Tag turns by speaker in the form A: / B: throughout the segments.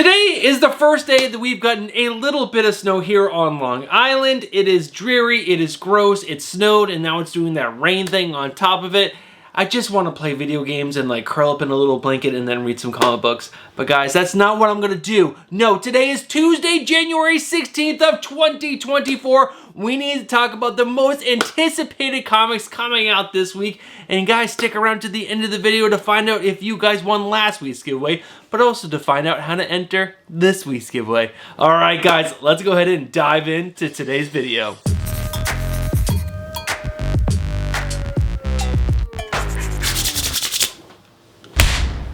A: Today is the first day that we've gotten a little bit of snow here on Long Island. It is dreary, it is gross, it snowed, and now it's doing that rain thing on top of it. I just want to play video games and like curl up in a little blanket and then read some comic books. But guys, that's not what I'm gonna do. No, today is Tuesday, January 16th of 2024. We need to talk about the most anticipated comics coming out this week. And guys, stick around to the end of the video to find out if you guys won last week's giveaway, but also to find out how to enter this week's giveaway. All right, guys, let's go ahead and dive into today's video.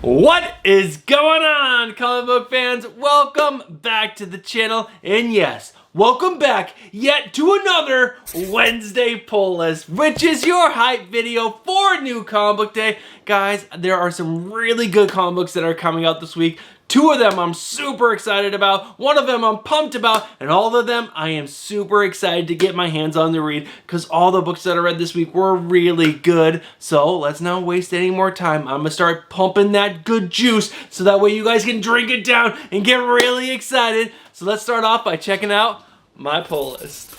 A: What is going on, comic book fans? Welcome back to the channel, and yes, welcome back yet to another Wednesday pull list, which is your hype video for New Comic Book Day. Guys, there are some really good comic books that are coming out this week. Two of them I'm super excited about, one of them I'm pumped about, and all of them I am super excited to get my hands on to read because all the books that I read this week were really good. So let's not waste any more time. I'm gonna start pumping that good juice so that way you guys can drink it down and get really excited. So let's start off by checking out my pull list.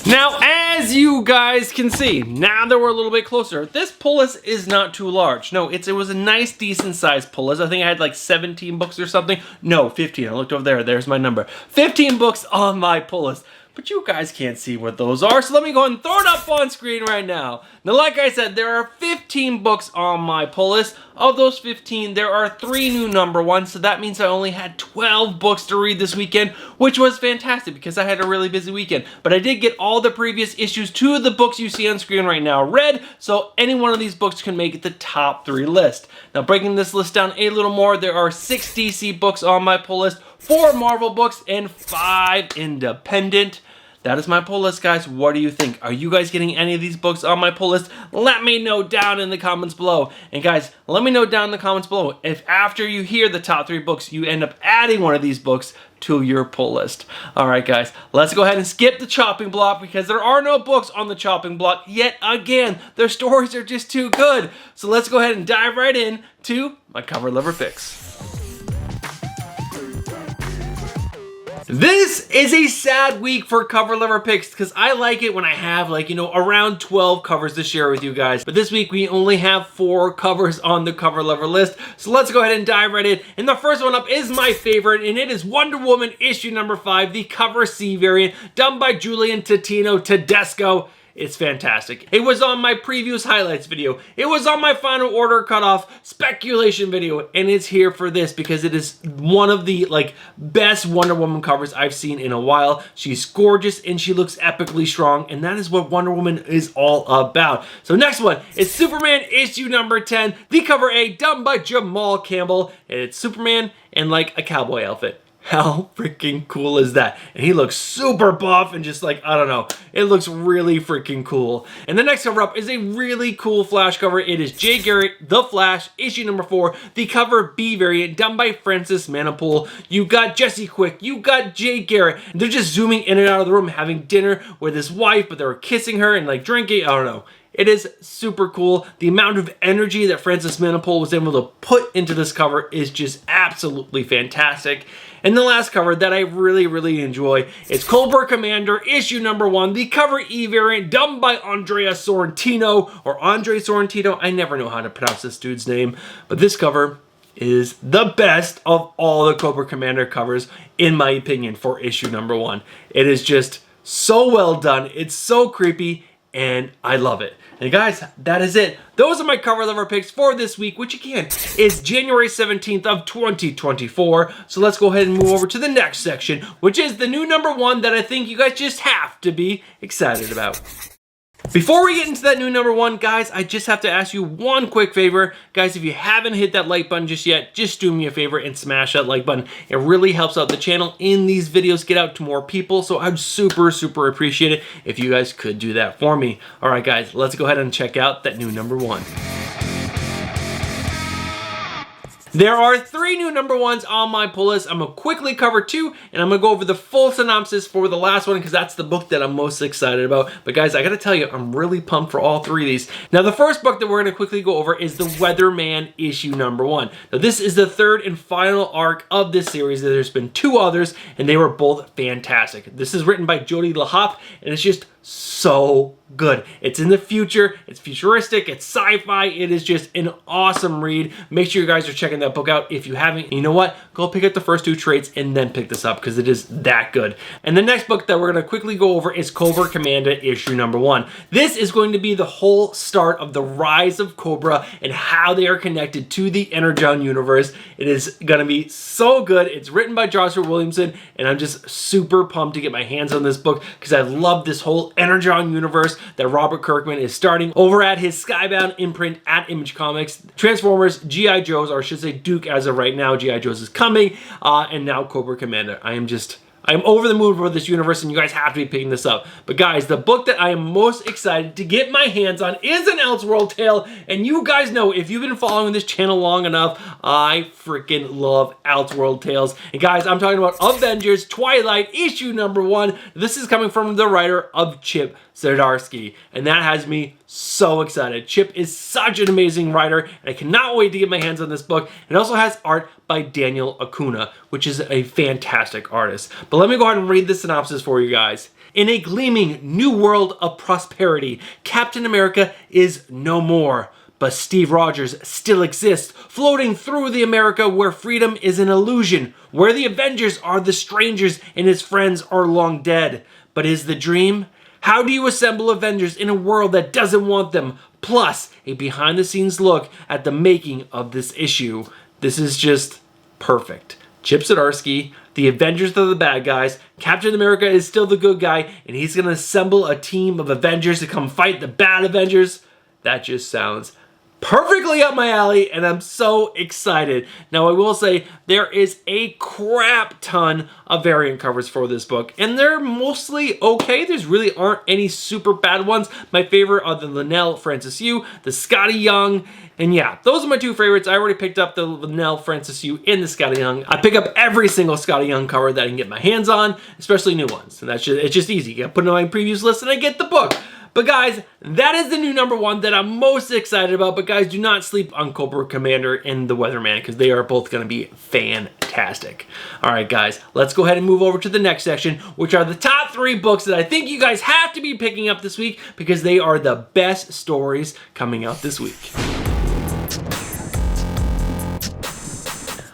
A: Now, as you guys can see, now that we're a little bit closer, this pull list is not too large. No, it was a nice, decent sized pull list. I think I had like 17 books or something. No, 15. I looked over there. There's my number. 15 books on my pull list. But you guys can't see what those are, so let me go ahead and throw it up on screen right now. Now, like I said, there are 15 books on my pull list. Of those 15, there are 3 new number ones, so that means I only had 12 books to read this weekend, which was fantastic because I had a really busy weekend. But I did get all the previous issues to the books you see on screen right now read, so any one of these books can make the top 3 list. Now, breaking this list down a little more, there are 6 DC books on my pull list, 4 Marvel books, and 5 independent. That is my pull list, guys. What do you think? Are you guys getting any of these books on my pull list? Let me know down in the comments below. And guys, let me know down in the comments below if after you hear the top 3 books, you end up adding one of these books to your pull list. All right, guys, let's go ahead and skip the chopping block because there are no books on the chopping block yet again. Their stories are just too good. So let's go ahead and dive right in to my cover lever picks. This is a sad week for cover lever picks because I like it when I have like, around 12 covers to share with you guys. But this week we only have 4 covers on the cover lever list. So let's go ahead and dive right in. And the first one up is my favorite, and it is Wonder Woman issue number 5, the cover C variant, done by Julian Totino Tedesco. It's fantastic. It was on my previews highlights video. It was on my final order cutoff speculation video, and it's here for this because it is one of the best Wonder Woman covers I've seen in a while. She's gorgeous and she looks epically strong, and that is what Wonder Woman is all about. So next one is Superman issue number 10, the cover A, done by Jamal Campbell, and it's Superman in like a cowboy outfit. How freaking cool is that? And he looks super buff and just like, I don't know, it looks really freaking cool. And the next cover up is a really cool Flash cover. It is Jay Garrett, The Flash, issue number 4, the cover B variant, done by Francis Manapul. You got Jesse Quick, you got Jay Garrett. They're just zooming in and out of the room, having dinner with his wife, but they were kissing her and like drinking, I don't know. It is super cool. The amount of energy that Francis Manapul was able to put into this cover is just absolutely fantastic. And the last cover that I really, really enjoy is Cobra Commander issue number 1, the cover E variant, done by Andrea Sorrentino, or Andre Sorrentino. I never know how to pronounce this dude's name, but this cover is the best of all the Cobra Commander covers, in my opinion, for issue number 1. It is just so well done. It's so creepy, and I love it. And guys, that is it. Those are my cover lever picks for this week, which again is January 17th of 2024. So let's go ahead and move over to the next section, which is the new number 1 that I think you guys just have to be excited about. Before we get into that new number 1, guys, I just have to ask you one quick favor. Guys, if you haven't hit that like button just yet, just do me a favor and smash that like button. It really helps out the channel and these videos get out to more people, so I'd super, super appreciate it if you guys could do that for me. All right, guys, let's go ahead and check out that new number 1. There are 3 new number 1s on my pull list. I'm going to quickly cover 2, and I'm going to go over the full synopsis for the last one because that's the book that I'm most excited about. But guys, I got to tell you, I'm really pumped for all 3 of these. Now, the first book that we're going to quickly go over is The Weatherman issue number 1. Now, this is the 3rd and final arc of this series. There's been 2 others, and they were both fantastic. This is written by Jody LaHoppe, and it's just so good. It's in the future, it's futuristic, it's sci-fi, it is just an awesome read. Make sure you guys are checking that book out if you haven't. And you know what? Go pick up the first 2 trades and then pick this up because it is that good. And the next book that we're going to quickly go over is Cobra Commander issue number 1. This is going to be the whole start of the rise of Cobra and how they are connected to the Energon universe. It is going to be so good. It's written by Joshua Williamson, and I'm just super pumped to get my hands on this book because I love this whole Energon universe that Robert Kirkman is starting over at his Skybound imprint at Image Comics. Transformers, G.I. Joes, or I should say Duke as of right now, G.I. Joes is coming, and now Cobra Commander. I'm over the moon for this universe, and you guys have to be picking this up. But guys, the book that I am most excited to get my hands on is an Elseworld tale, and you guys know, if you've been following this channel long enough, I freaking love Elseworld tales. And guys, I'm talking about Avengers Twilight issue number 1. This is coming from the writer of Chip Zdarsky, and that has me so excited. Chip is such an amazing writer, and I cannot wait to get my hands on this book. It also has art by Daniel Acuna, which is a fantastic artist. But let me go ahead and read the synopsis for you guys. In a gleaming new world of prosperity, Captain America is no more. But Steve Rogers still exists, floating through the America where freedom is an illusion, where the Avengers are the strangers and his friends are long dead. But is the dream? How do you assemble Avengers in a world that doesn't want them? Plus, a behind-the-scenes look at the making of this issue. This is just perfect. Chip Zdarsky, the Avengers are the bad guys, Captain America is still the good guy, and he's going to assemble a team of Avengers to come fight the bad Avengers. That just sounds perfectly up my alley, and I'm so excited. Now, I will say there is a crap ton of variant covers for this book, and they're mostly okay. There's really aren't any super bad ones. My favorite are the Linnell Francis Yu, the Scotty Young, and yeah, those are my 2 favorites. I already picked up the Linnell Francis Yu and the Scotty Young. I pick up every single Scotty Young cover that I can get my hands on, especially new ones, and it's just easy. I put it on my previews list, and I get the book. But guys, that is the new number 1 that I'm most excited about. But guys, do not sleep on Cobra Commander and The Weatherman because they are both going to be fantastic. All right, guys, let's go ahead and move over to the next section, which are the top 3 books that I think you guys have to be picking up this week because they are the best stories coming out this week.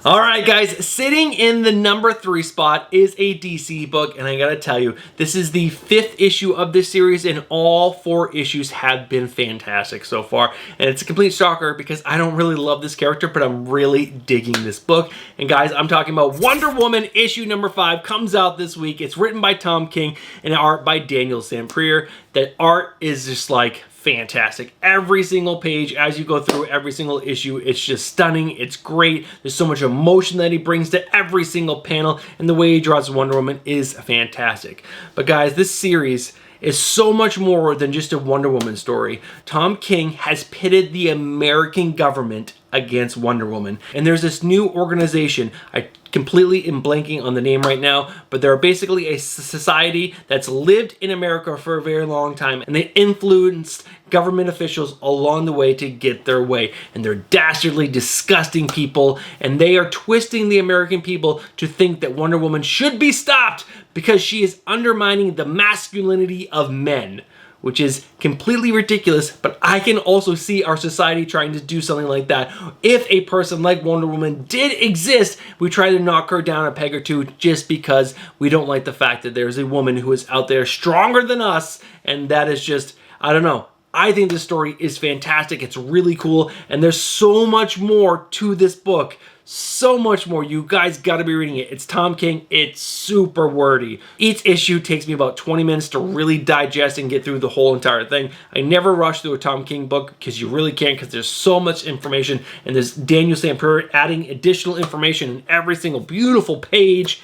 A: All right, guys, sitting in the number 3 spot is a DC book, and I gotta tell you, this is the 5th issue of this series, and all 4 issues have been fantastic so far. And it's a complete shocker because I don't really love this character, but I'm really digging this book. And guys, I'm talking about Wonder Woman issue number 5 comes out this week. It's written by Tom King and art by Daniel Samprier. That art is just like fantastic. Every single page, as you go through every single issue, it's just stunning. It's great. There's so much emotion that he brings to every single panel, and the way he draws Wonder Woman is fantastic. But guys, this series is so much more than just a Wonder Woman story. Tom King has pitted the American government against Wonder Woman. And there's this new organization, I completely am blanking on the name right now, but they're basically a society that's lived in America for a very long time, and they influenced government officials along the way to get their way. And they're dastardly, disgusting people, and they are twisting the American people to think that Wonder Woman should be stopped because she is undermining the masculinity of men, which is completely ridiculous, but I can also see our society trying to do something like that. If a person like Wonder Woman did exist, we try to knock her down a peg or 2 just because we don't like the fact that there's a woman who is out there stronger than us, and that is just, I don't know. I think this story is fantastic. It's really cool, and there's so much more to this book. So much more. You guys got to be reading it. It's Tom King. It's super wordy. Each issue takes me about 20 minutes to really digest and get through the whole entire thing. I never rush through a Tom King book because you really can't, because there's so much information, and there's Daniel Samprier adding additional information in every single beautiful page.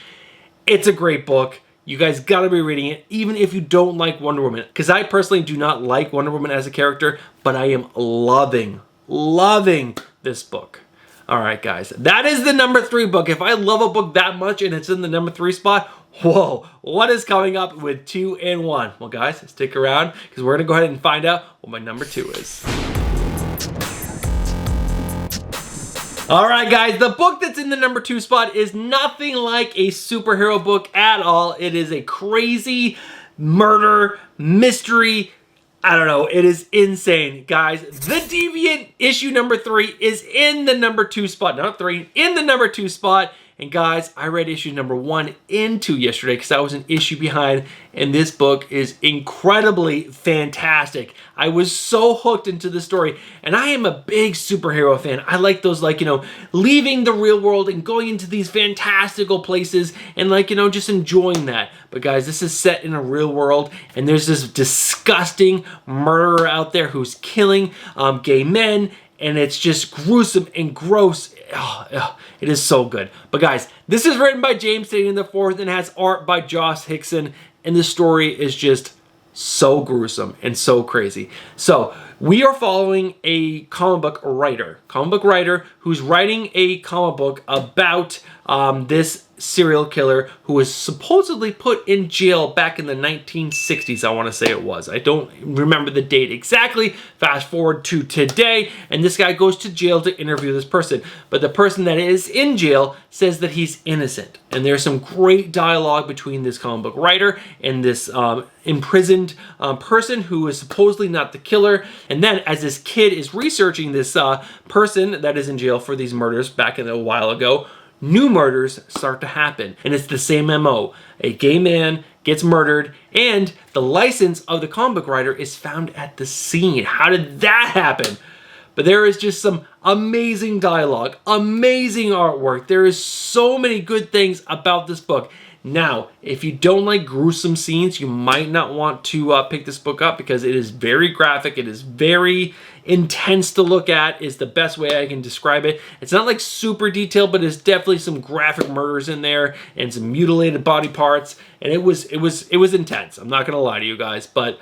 A: It's a great book. You guys gotta be reading it, even if you don't like Wonder Woman. Because I personally do not like Wonder Woman as a character, but I am loving this book. All right, guys, that is the number 3 book. If I love a book that much and it's in the number 3 spot, whoa, what is coming up with 2 and 1? Well, guys, stick around because we're going to go ahead and find out what my number 2 is. All right, guys, the book that's in the number 2 spot is nothing like a superhero book at all. It is a crazy murder mystery. I don't know. It is insane, guys. The Deviant issue number 3 is in the number 2 spot. Not 3, in the number 2 spot. And guys, I read issue number 1 and 2 yesterday because I was an issue behind, and this book is incredibly fantastic. I was so hooked into the story, and I am a big superhero fan. I like those, like, you know, leaving the real world and going into these fantastical places and, like, you know, just enjoying that. But guys, this is set in a real world, and there's this disgusting murderer out there who's killing gay men, and it's just gruesome and gross. It is so good. But guys, this is written by James Tynion IV and has art by Josh Hickson, and the story is just so gruesome and so crazy. So we are following a comic book writer who's writing a comic book about this serial killer who was supposedly put in jail back in the 1960s, I want to say it was. I don't remember the date exactly. Fast forward to today, and this guy goes to jail to interview this person. But the person that is in jail says that he's innocent. And there's some great dialogue between this comic book writer and this imprisoned person who is supposedly not the killer. And then as this kid is researching this person that is in jail for these murders back in a while ago, new murders start to happen, and it's the same MO. A gay man gets murdered, and the license of the comic book writer is found at the scene. How did that happen? But there is just some amazing dialogue, amazing artwork. There is so many good things about this book. Now, if you don't like gruesome scenes, you might not want to pick this book up because it is very graphic. It is very intense to look at, is the best way I can describe it. It's not like super detailed, but there's definitely some graphic murders in there and some mutilated body parts. And it was intense. I'm not gonna lie to you guys, but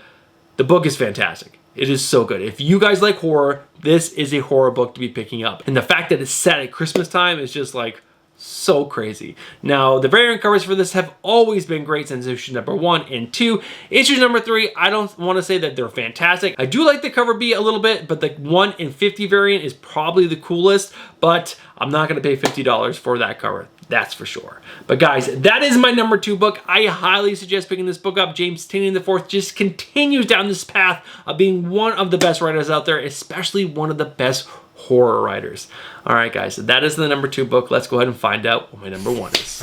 A: the book is fantastic. It is so good. If you guys like horror, this is a horror book to be picking up. And the fact that it's set at Christmas time is just like so crazy. Now, the variant covers for this have always been great since issue number 1 and 2. Issue number 3, I don't want to say that they're fantastic. I do like the cover B a little bit, but the 1 in 50 variant is probably the coolest, but I'm not going to pay $50 for that cover. That's for sure. But guys, that is my number 2 book. I highly suggest picking this book up. James Tynion IV just continues down this path of being one of the best writers out there, especially one of the best horror writers. All right, guys, so that is the number 2 book. Let's go ahead and find out what my number 1 is.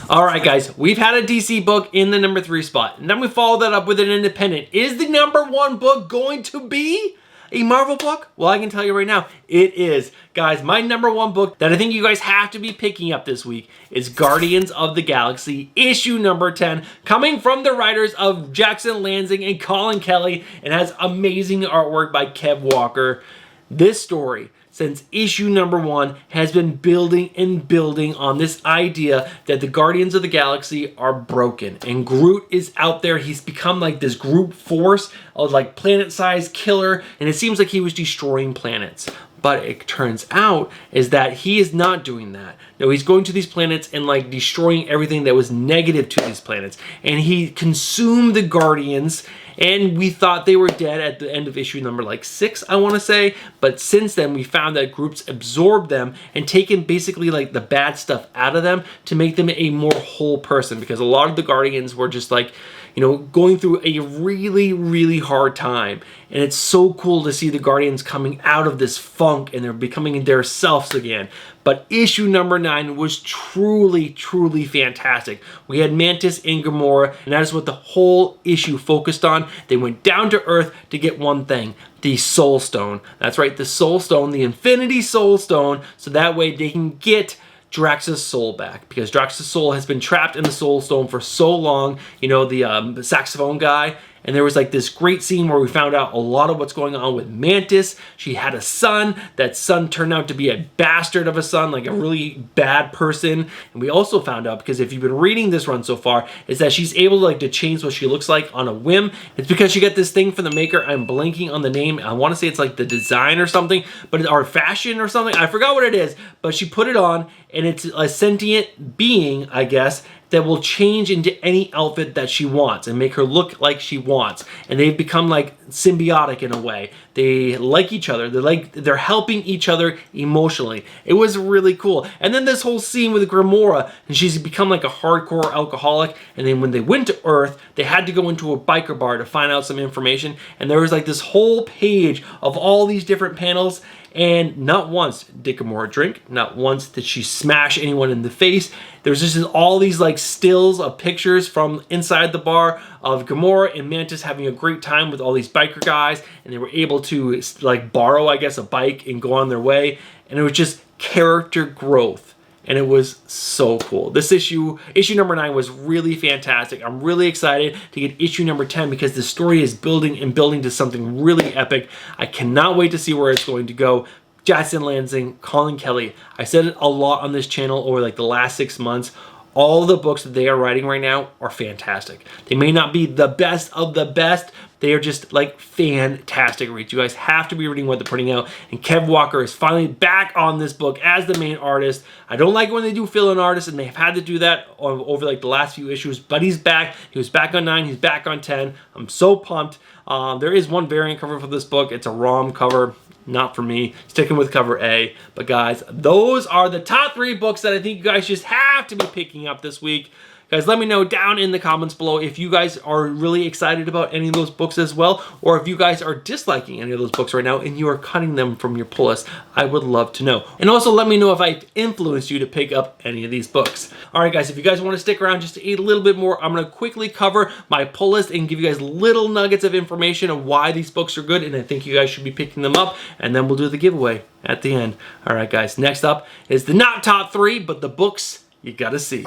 A: All right, guys, we've had a DC book in the number 3 spot, and then we follow that up with an independent. Is the number 1 book going to be a Marvel book? Well, I can tell you right now, it is. Guys, my number 1 book that I think you guys have to be picking up this week is Guardians of the Galaxy, issue number 10, coming from the writers of Jackson Lansing and Colin Kelly, and has amazing artwork by Kev Walker. This story, since issue number 1, has been building and building on this idea that the Guardians of the Galaxy are broken, and Groot is out there. He's become like this group force of like planet-sized killer, and it seems like he was destroying planets. But it turns out is that he is not doing that. No, he's going to these planets and like destroying everything that was negative to these planets. And he consumed the Guardians, and we thought they were dead at the end of issue number like 6, I want to say. But since then, we found that groups absorbed them and taken basically like the bad stuff out of them to make them a more whole person, because a lot of the Guardians were just like, you know, going through a really, really hard time. And it's so cool to see the Guardians coming out of this funk and they're becoming their selves again. But issue number 9 was truly, truly fantastic. We had Mantis and Gamora, and that is what the whole issue focused on. They went down to Earth to get one thing, the Soul Stone. That's right, the Soul Stone, the Infinity Soul Stone, so that way they can get Drax's soul back, because Drax's soul has been trapped in the Soul Stone for so long. You know, the saxophone guy, And there was like this great scene where we found out a lot of what's going on with Mantis. She had a son. That son turned out to be a bastard of a son, like a really bad person. And we also found out, because if you've been reading this run so far, is that she's able to change what she looks like on a whim. It's because she got this thing from the maker. I'm blanking on the name. I want to say it's like the design or something, or fashion or something. I forgot what it is, but she put it on, and it's a sentient being, I guess, that will change into any outfit that she wants and make her look like she wants. And they've become like symbiotic in a way. They like each other. They're helping each other emotionally. It was really cool. And then this whole scene with Gamora, and she's become like a hardcore alcoholic. And then when they went to Earth, they had to go into a biker bar to find out some information. And there was like this whole page of all these different panels. And not once did Gamora drink. Not once did she smash anyone in the face. There's just all these like stills of pictures from inside the bar of Gamora and Mantis having a great time with all these biker guys. And they were able to like borrow, I guess, a bike and go on their way. And it was just character growth. And it was so cool. This issue number 9, was really fantastic. I'm really excited to get issue number 10 because the story is building and building to something really epic. I cannot wait to see where it's going to go. Jackson Lansing, Colin Kelly. I said it a lot on this channel over like the last 6 months. All the books that they are writing right now are fantastic. They may not be the best of the best. They are just like fantastic reads. You guys have to be reading what they're putting out. And Kev Walker is finally back on this book as the main artist. I don't like when they do fill-in artists, and they've had to do that over like the last few issues, but he's back. He was back on 9, he's back on 10. I'm so pumped. There is one variant cover for this book. It's a ROM cover. Not for me. Sticking with cover A. But guys, those are the top 3 books that I think you guys just have to be picking up this week. Guys, let me know down in the comments below if you guys are really excited about any of those books as well, or if you guys are disliking any of those books right now and you are cutting them from your pull list. I would love to know. And also let me know if I've influenced you to pick up any of these books. All right, guys, if you guys want to stick around just a little bit more, I'm going to quickly cover my pull list and give you guys little nuggets of information of why these books are good, and I think you guys should be picking them up, and then we'll do the giveaway at the end. All right, guys, next up is the not top 3, but the books you gotta see.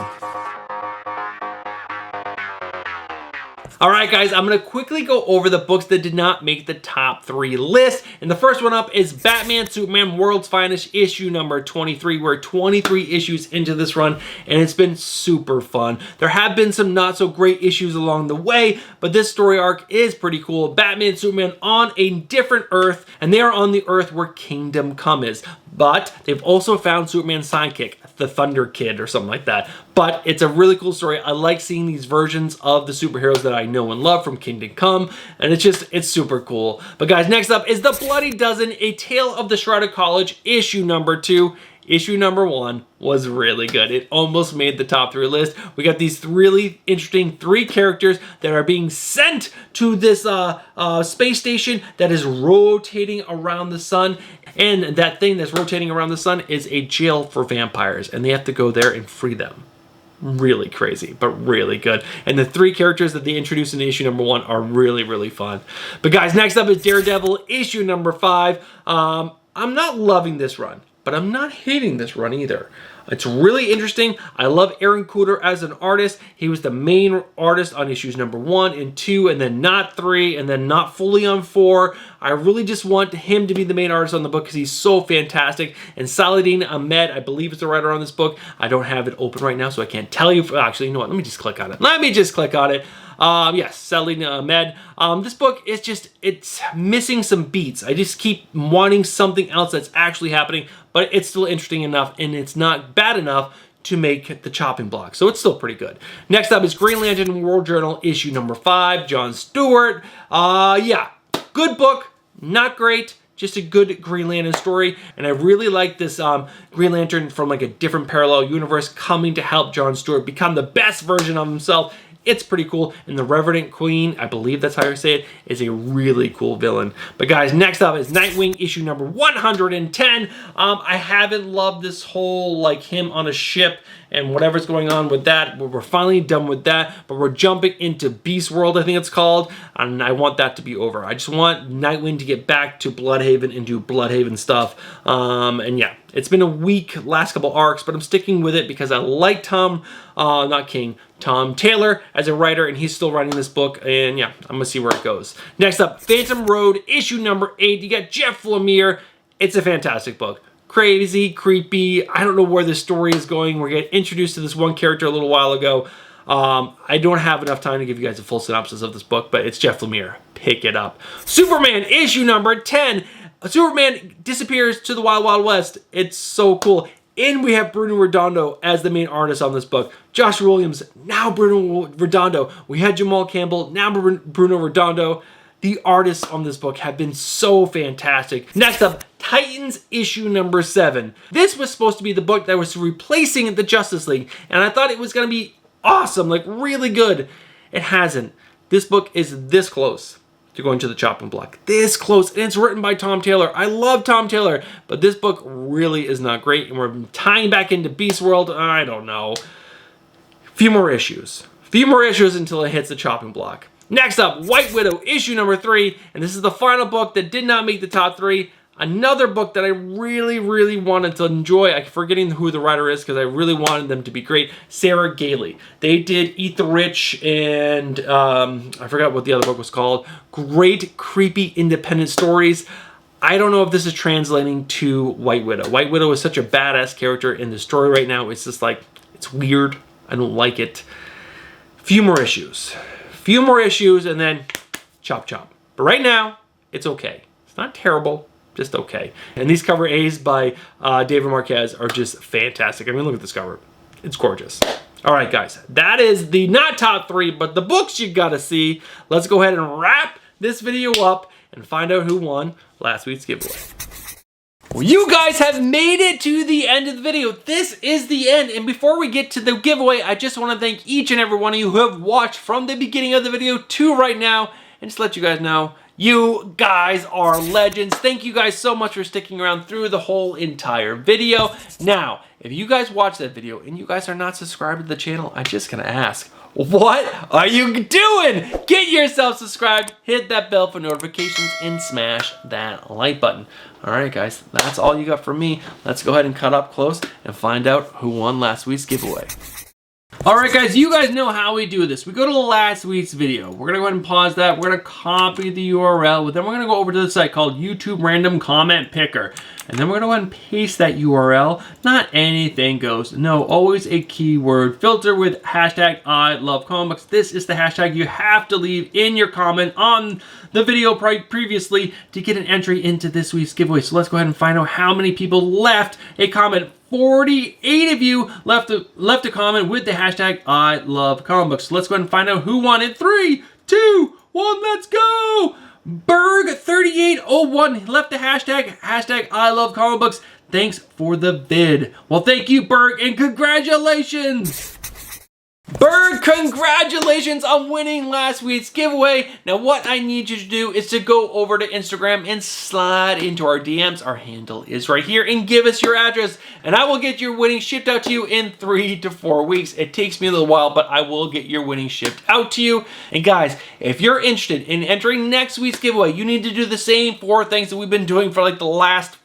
A: All right, guys, I'm going to quickly go over the books that did not make the top 3 list. And the first one up is Batman Superman World's Finest issue number 23. We're 23 issues into this run, and it's been super fun. There have been some not so great issues along the way, but this story arc is pretty cool. Batman and Superman on a different Earth, and they are on the Earth where Kingdom Come is. But they've also found Superman's sidekick, the Thunder Kid or something like that. But it's a really cool story. I like seeing these versions of the superheroes that I know and love from Kingdom Come, and it's super cool. But guys, next up is The Bloody Dozen, A Tale of the Shrouded College, issue number 2. Issue number 1 was really good. It almost made the top 3 list. We got these really interesting 3 characters that are being sent to this space station that is rotating around the sun. And that thing that's rotating around the sun is a jail for vampires, and they have to go there and free them. Really crazy, but really good. And the 3 characters that they introduced in issue number 1 are really, really fun. But guys, next up is Daredevil, issue number 5. I'm not loving this run, but I'm not hating this run either. It's really interesting. I love Aaron Kuder as an artist. He was the main artist on issues number 1 and 2, and then not 3, and then not fully on 4. I really just want him to be the main artist on the book because he's so fantastic. And Saladin Ahmed, I believe, is the writer on this book. I don't have it open right now, so I can't tell you. Actually, you know what? Let me just click on it. Yes, Saladin Ahmed. This book is it's missing some beats. I just keep wanting something else that's actually happening, but it's still interesting enough, and it's not bad enough to make the chopping block. So it's still pretty good. Next up is Green Lantern World Journal, issue number 5, Jon Stewart. Yeah, good book, not great. Just a good Green Lantern story, and I really like this Green Lantern from like a different parallel universe coming to help Jon Stewart become the best version of himself. It's pretty cool, and the Revenant Queen, I believe that's how you say it, is a really cool villain. But guys, next up is Nightwing, issue number 110. I haven't loved this whole, like, him on a ship and whatever's going on with that. We're finally done with that, but we're jumping into Beast World, I think it's called, and I want that to be over. I just want Nightwing to get back to Bloodhaven and do Bloodhaven stuff. And yeah, it's been a weak last couple arcs, but I'm sticking with it because I like Tom Tom Taylor as a writer, and he's still writing this book, and yeah, I'm gonna see where it goes. Next up, Phantom Road, issue number 8. You got Jeff Lemire. It's a fantastic book. Crazy, creepy. I don't know where the story is going. We're getting introduced to this one character a little while ago. I don't have enough time to give you guys a full synopsis of this book, but it's Jeff Lemire. Pick it up. Superman, issue number 10. Superman disappears to the Wild Wild West. It's so cool. And we have Bruno Redondo as the main artist on this book. Josh Williams, now Bruno Redondo. We had Jamal Campbell, now Bruno Redondo. The artists on this book have been so fantastic. Next up, Titans issue number 7. This was supposed to be the book that was replacing the Justice League, and I thought it was going to be awesome, like really good. It hasn't. This book is this close to going to the chopping block. This close, and it's written by Tom Taylor. I love Tom Taylor, but this book really is not great, and we're tying back into Beast World. I don't know. Few more issues until it hits the chopping block. Next up, White Widow, issue number 3, and this is the final book that did not make the top 3. Another book that I really, really wanted to enjoy. I'm forgetting who the writer is because I really wanted them to be great. Sarah Gailey. They did Eat the Rich and I forgot what the other book was called. Great, creepy, independent stories. I don't know if this is translating to White Widow. White Widow is such a badass character in the story right now. It's just like, it's weird. I don't like it. Few more issues and then chop chop. But right now, it's okay. It's not terrible. Just okay. And these cover A's by David Marquez are just fantastic. I mean, look at this cover. It's gorgeous. All right, guys. That is the not top 3, but the books you gotta see. Let's go ahead and wrap this video up and find out who won last week's giveaway. Well, you guys have made it to the end of the video. This is the end. And before we get to the giveaway, I just want to thank each and every one of you who have watched from the beginning of the video to right now. And just let you guys know, you guys are legends. Thank you guys so much for sticking around through the whole entire video. Now, if you guys watch that video and you guys are not subscribed to the channel, I'm just gonna ask, what are you doing? Get yourself subscribed, hit that bell for notifications, and smash that like button. All right, guys, that's all you got from me. Let's go ahead and cut up close and find out who won last week's giveaway. Alright guys, you guys know how we do this. We go to last week's video. We're going to go ahead and pause that. We're going to copy the URL, but then we're going to go over to the site called YouTube Random Comment Picker. And then we're going to go ahead and paste that URL. Not anything goes. No, always a keyword. Filter with hashtag I love comic books. This is the hashtag you have to leave in your comment on the video previously to get an entry into this week's giveaway. So let's go ahead and find out how many people left a comment. 48 of you left a comment with the hashtag I love comic books. So let's go ahead and find out who won in 3, 2, 1, let's go! Berg3801 left the hashtag I love comic books. Thanks for the vid. Well, thank you, Berg, and congratulations! Berg, congratulations on winning last week's giveaway. Now what I need you to do is to go over to Instagram and slide into our DMs. Our handle is right here, and give us your address and I will get your winning shipped out to you in 3 to 4 weeks. It takes me a little while, but I will get your winning shipped out to you. And guys, if you're interested in entering next week's giveaway, you need to do the same 4 things that we've been doing for like the last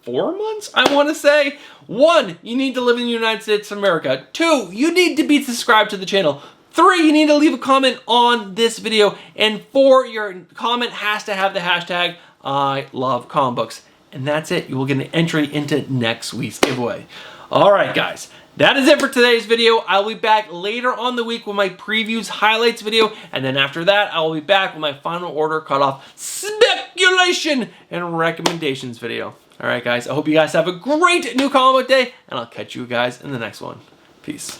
A: 4 months, I want to say. 1, you need to live in the United States of America. 2, you need to be subscribed to the channel. 3, you need to leave a comment on this video. And 4, your comment has to have the hashtag I love comic books. And that's it. You will get an entry into next week's giveaway. All right, guys. That is it for today's video. I'll be back later on the week with my previews highlights video. And then after that, I will be back with my final order cutoff speculation and recommendations video. All right, guys. I hope you guys have a great new comic book day, and I'll catch you guys in the next one. Peace.